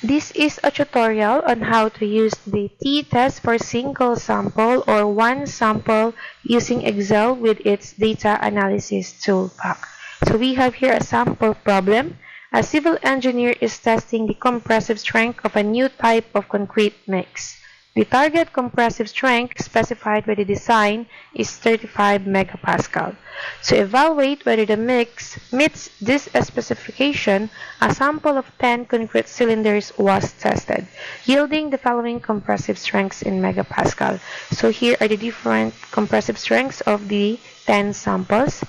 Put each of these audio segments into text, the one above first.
This is a tutorial on how to use the t-test for single sample or one sample using Excel with its Data Analysis Toolpak. So we have here a sample problem. A civil engineer is testing the compressive strength of a new type of concrete mix. The target compressive strength specified by the design is 35 megapascal. To evaluate whether the mix meets this specification, a sample of 10 concrete cylinders was tested, yielding the following compressive strengths in megapascal. So here are the different compressive strengths of the 10 samples.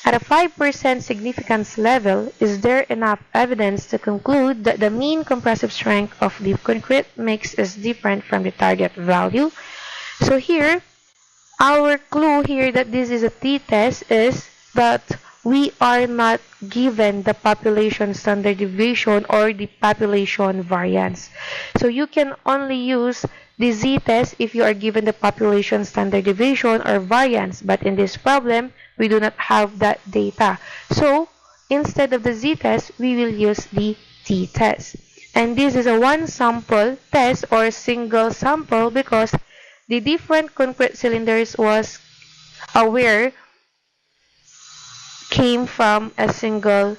At a 5% significance level, is there enough evidence to conclude that the mean compressive strength of the concrete mix is different from the target value? So here, our clue here that this is a t-test is that we are not given the population standard deviation or the population variance. So you can only use the z-test if you are given the population standard deviation or variance, but in this problem, we do not have that data. So instead of the z-test, we will use the t-test. And this is a one sample test or single sample because the different concrete cylinders was aware came from a single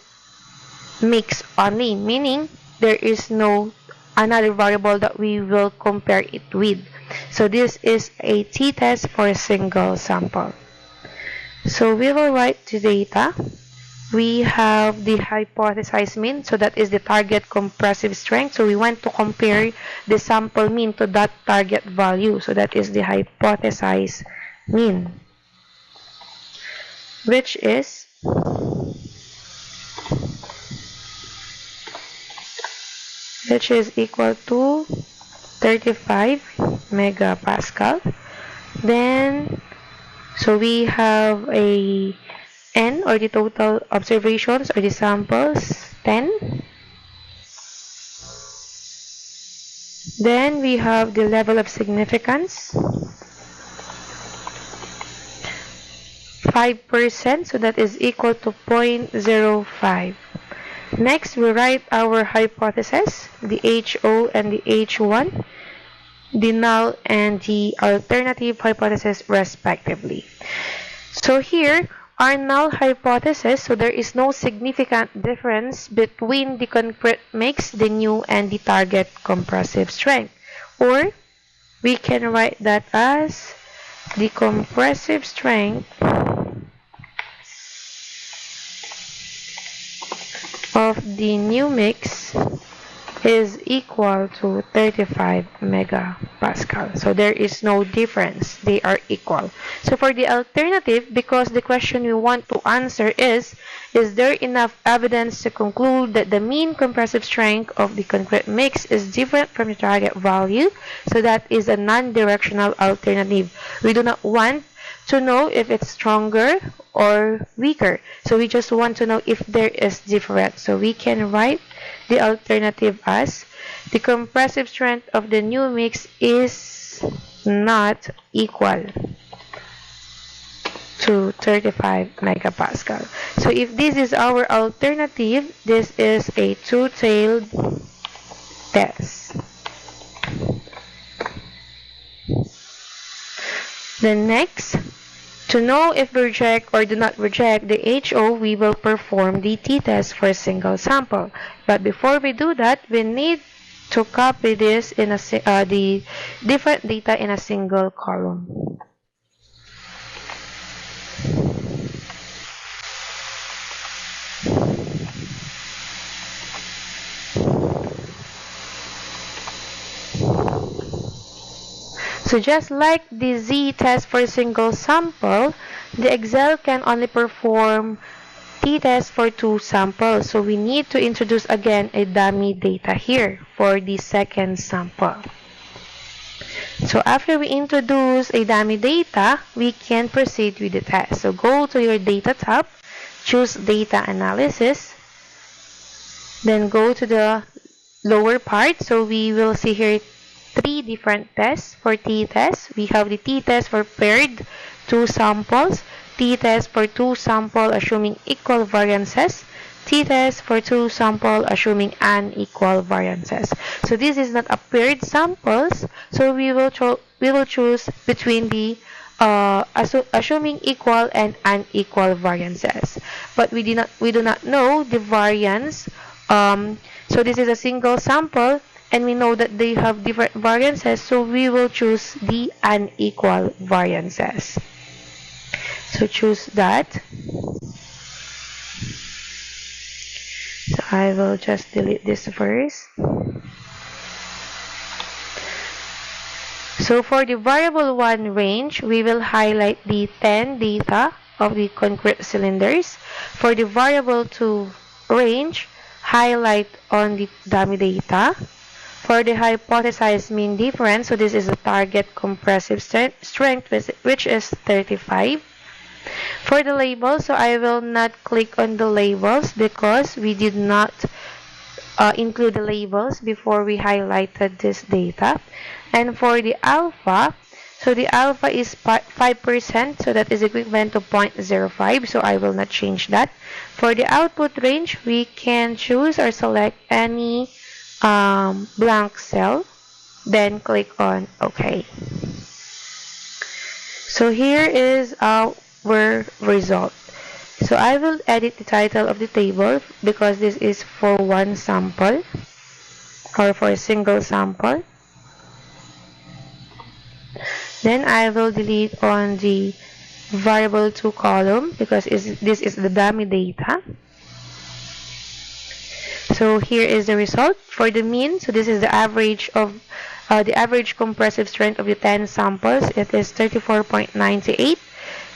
mix only, meaning there is no another variable that we will compare it with. So this is a t-test for a single sample. So we will write the data. We have the hypothesized mean, so that is the target compressive strength. So we want to compare the sample mean to that target value. So that is the hypothesized mean, which is equal to 35 megapascal. Then so we have a n, or the total observations or the samples, 10. Then we have the level of significance, 5%, so that is equal to 0.05. Next, we write our hypothesis, the HO and the H1, the null and the alternative hypothesis respectively. So here, our null hypothesis, so there is no significant difference between the concrete mix, the new, and the target compressive strength. Or we can write that as the compressive strength of the new mix is equal to 35 megapascal. So there is no difference. They are equal. So for the alternative, because the question we want to answer is there enough evidence to conclude that the mean compressive strength of the concrete mix is different from the target value? So that is a non-directional alternative. We do not want to know if it's stronger or weaker. So we just want to know if there is difference. So we can write the alternative as the compressive strength of the new mix is not equal to 35 megapascal. So if this is our alternative, this is a two-tailed test. Then next, to know if we reject or do not reject the HO, we will perform the t-test for a single sample. But before we do that, we need to copy this in the different data in a single column. So just like the z-test for a single sample, the Excel can only perform t-test for two samples. So we need to introduce again a dummy data here for the second sample. So after we introduce a dummy data, we can proceed with the test. So go to your data tab, choose data analysis, then go to the lower part. So we will see here three different tests for t-test. We have the t-test for paired two samples, t-test for two samples assuming equal variances, t-test for two sample assuming unequal variances. So this is not a paired samples, so we will choose between the assuming equal and unequal variances. But we do not know the variance. So this is a single sample, and we know that they have different variances, so we will choose the unequal variances. So choose that. So I will just delete this first. So for the variable 1 range, we will highlight the 10 data of the concrete cylinders. For the variable 2 range, highlight on the dummy data. For the hypothesized mean difference, so this is the target compressive strength, which is 35. For the labels, so I will not click on the labels because we did not include the labels before we highlighted this data. And for the alpha, so the alpha is 5%, so that is equivalent to 0.05, so I will not change that. For the output range, we can choose or select any blank cell, then click on OK. So here is our result. So I will edit the title of the table because this is for one sample or for a single sample. Then I will delete on the variable 2 column because this is the dummy data. So here is the result for the mean. So this is the average of the average compressive strength of the 10 samples. It is 34.98.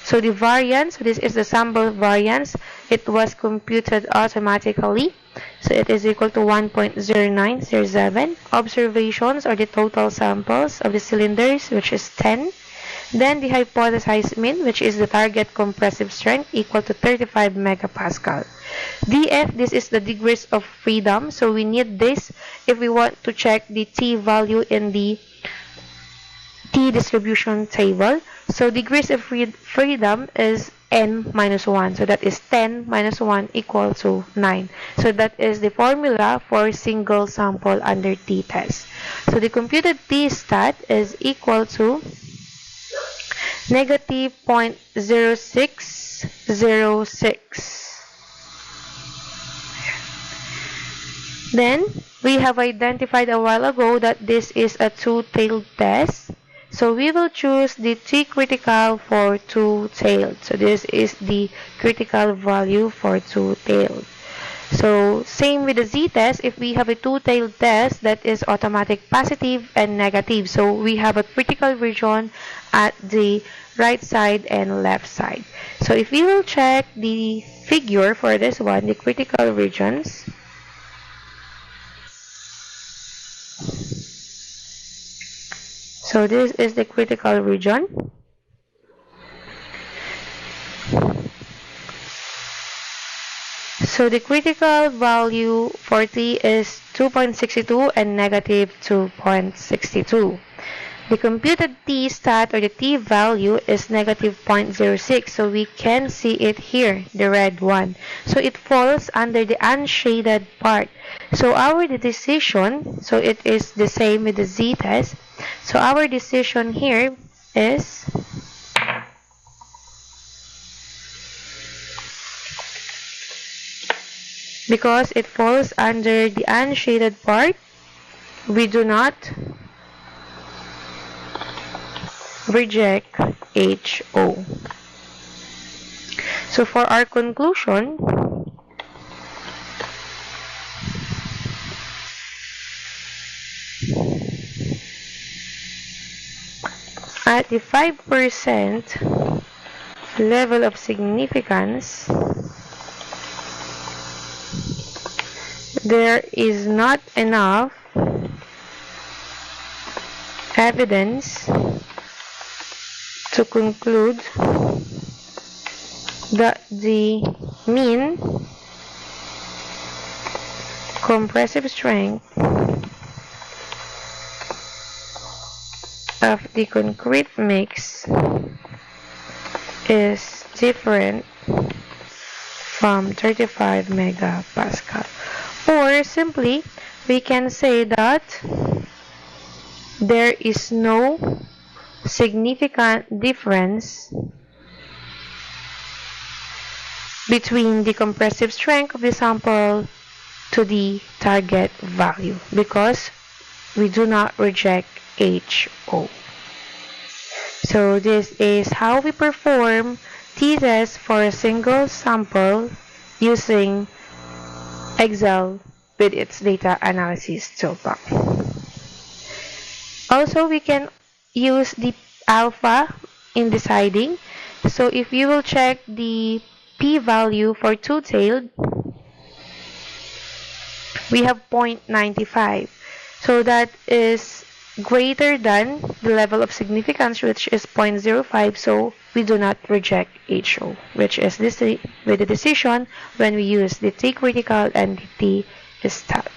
So the variance, so this is the sample variance. It was computed automatically. So it is equal to 1.0907. Observations or the total samples of the cylinders, which is 10. Then the hypothesized mean, which is the target compressive strength, equal to 35 megapascal. dF, this is the degrees of freedom. So we need this if we want to check the T value in the T distribution table. So degrees of freedom is n minus 1. So that is 10 minus 1 equal to 9. So that is the formula for single sample under t-test. So the computed t-stat is equal to negative 0.0606. Then we have identified a while ago that this is a two-tailed test. So we will choose the T critical for two-tailed. So this is the critical value for two-tailed. So same with the z-test, if we have a two-tailed test, that is automatic positive and negative. So we have a critical region at the right side and left side. So if we will check the figure for this one, the critical regions, so this is the critical region. So the critical value for T is 2.62 and negative 2.62. The computed T stat or the T value is negative 0.06. So we can see it here, the red one. So it falls under the unshaded part. So our decision, so it is the same with the z-test. So our decision here is because it falls under the unshaded part, we do not reject HO. So for our conclusion, at the 5% level of significance, there is not enough evidence to conclude that the mean compressive strength of the concrete mix is different from 35 megapascal. Or simply, we can say that there is no significant difference between the compressive strength of the sample to the target value because we do not reject HO. So this is how we perform t-test for a single sample using Excel with its data analysis toolpak. Also, we can use the alpha in deciding. So if you will check the p-value for two-tailed, we have 0.95. So that is greater than the level of significance, which is 0.05. So we do not reject HO, which is this with the decision when we use the t-critical and the t-stat.